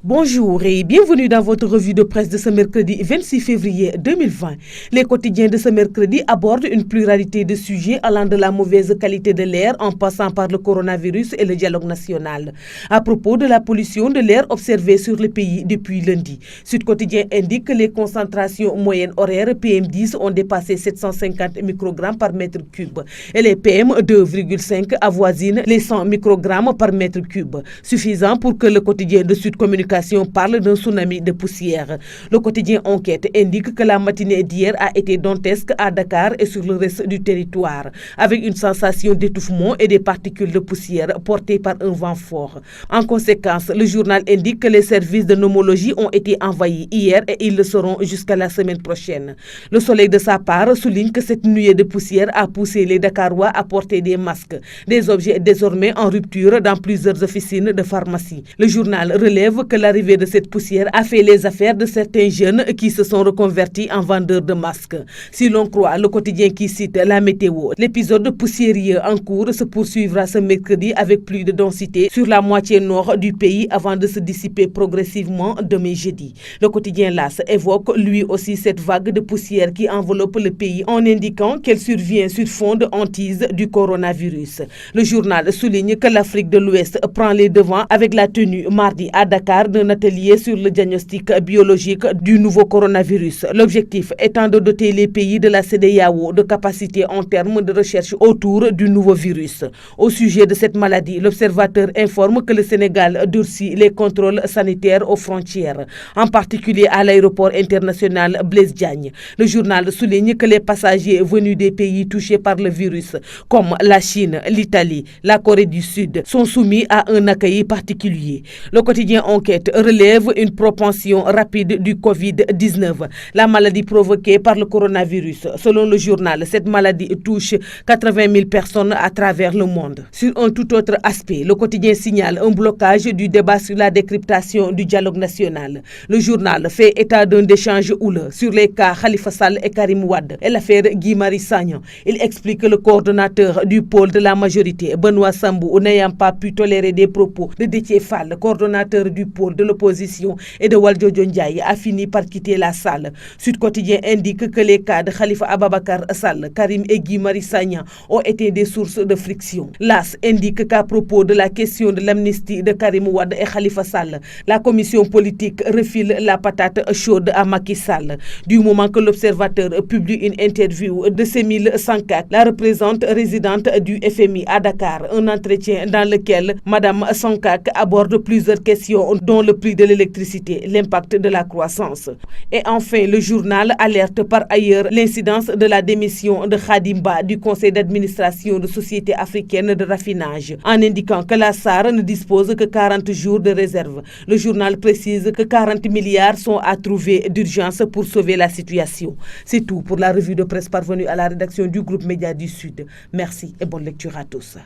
Bonjour et bienvenue dans votre revue de presse de ce mercredi 26 février 2020. Les quotidiens de ce mercredi abordent une pluralité de sujets allant de la mauvaise qualité de l'air en passant par le coronavirus et le dialogue national. À propos de la pollution de l'air observée sur le pays depuis lundi, Sud Quotidien indique que les concentrations moyennes horaires PM10 ont dépassé 750 microgrammes par mètre cube et les PM2,5 avoisinent les 100 microgrammes par mètre cube, suffisant pour que le quotidien de Sud Communication parle d'un tsunami de poussière. Le quotidien Enquête indique que la matinée d'hier a été dantesque à Dakar et sur le reste du territoire, avec une sensation d'étouffement et des particules de poussière portées par un vent fort. En conséquence, le journal indique que les services de pneumologie ont été envahis hier et ils le seront jusqu'à la semaine prochaine. Le Soleil de sa part souligne que cette nuée de poussière a poussé les Dakarois à porter des masques, des objets désormais en rupture dans plusieurs officines de pharmacie. Le journal relève que l'arrivée de cette poussière a fait les affaires de certains jeunes qui se sont reconvertis en vendeurs de masques. Si l'on croit le quotidien qui cite la météo, l'épisode poussiérieux en cours se poursuivra ce mercredi avec plus de densité sur la moitié nord du pays avant de se dissiper progressivement demain jeudi. Le quotidien LAS évoque lui aussi cette vague de poussière qui enveloppe le pays en indiquant qu'elle survient sur fond de hantise du coronavirus. Le journal souligne que l'Afrique de l'Ouest prend les devants avec la tenue mardi à Dakar d'un atelier sur le diagnostic biologique du nouveau coronavirus. L'objectif étant de doter les pays de la CEDEAO de capacités en termes de recherche autour du nouveau virus. Au sujet de cette maladie, l'Observateur informe que le Sénégal durcit les contrôles sanitaires aux frontières, en particulier à l'aéroport international Blaise Diagne. Le journal souligne que les passagers venus des pays touchés par le virus, comme la Chine, l'Italie, la Corée du Sud, sont soumis à un accueil particulier. Le quotidien Enquête relève une propension rapide du Covid-19, la maladie provoquée par le coronavirus. Selon le journal, cette maladie touche 80 000 personnes à travers le monde. Sur un tout autre aspect, le quotidien signale un blocage du débat sur la décryptation du dialogue national. Le journal fait état d'un échange houleux sur les cas Khalifa Sall et Karim Wade et l'affaire Guy Marius Sagna. Il explique que le coordonnateur du pôle de la majorité, Benoît Sambou, n'ayant pas pu tolérer des propos de Déthié Fall, coordonnateur du pôle de l'opposition, et de Valdiodio Ndiaye, a fini par quitter la salle. Sud Quotidien indique que les cas de Khalifa Ababacar Sall, Karim et Guy Marius Sagna ont été des sources de friction. L'AS indique qu'à propos de la question de l'amnistie de Karim Wade et Khalifa Sall, la commission politique refile la patate chaude à Macky Sall. Du moment que l'Observateur publie une interview de Semile Sankak, la représentante résidente du FMI à Dakar, un entretien dans lequel Madame Sankak aborde plusieurs questions dont le prix de l'électricité, l'impact de la croissance. Et enfin, le journal alerte par ailleurs l'incidence de la démission de Khadimba du conseil d'administration de Société africaine de raffinage, en indiquant que la SAR ne dispose que 40 jours de réserve. Le journal précise que 40 milliards sont à trouver d'urgence pour sauver la situation. C'est tout pour la revue de presse parvenue à la rédaction du groupe Média du Sud. Merci et bonne lecture à tous.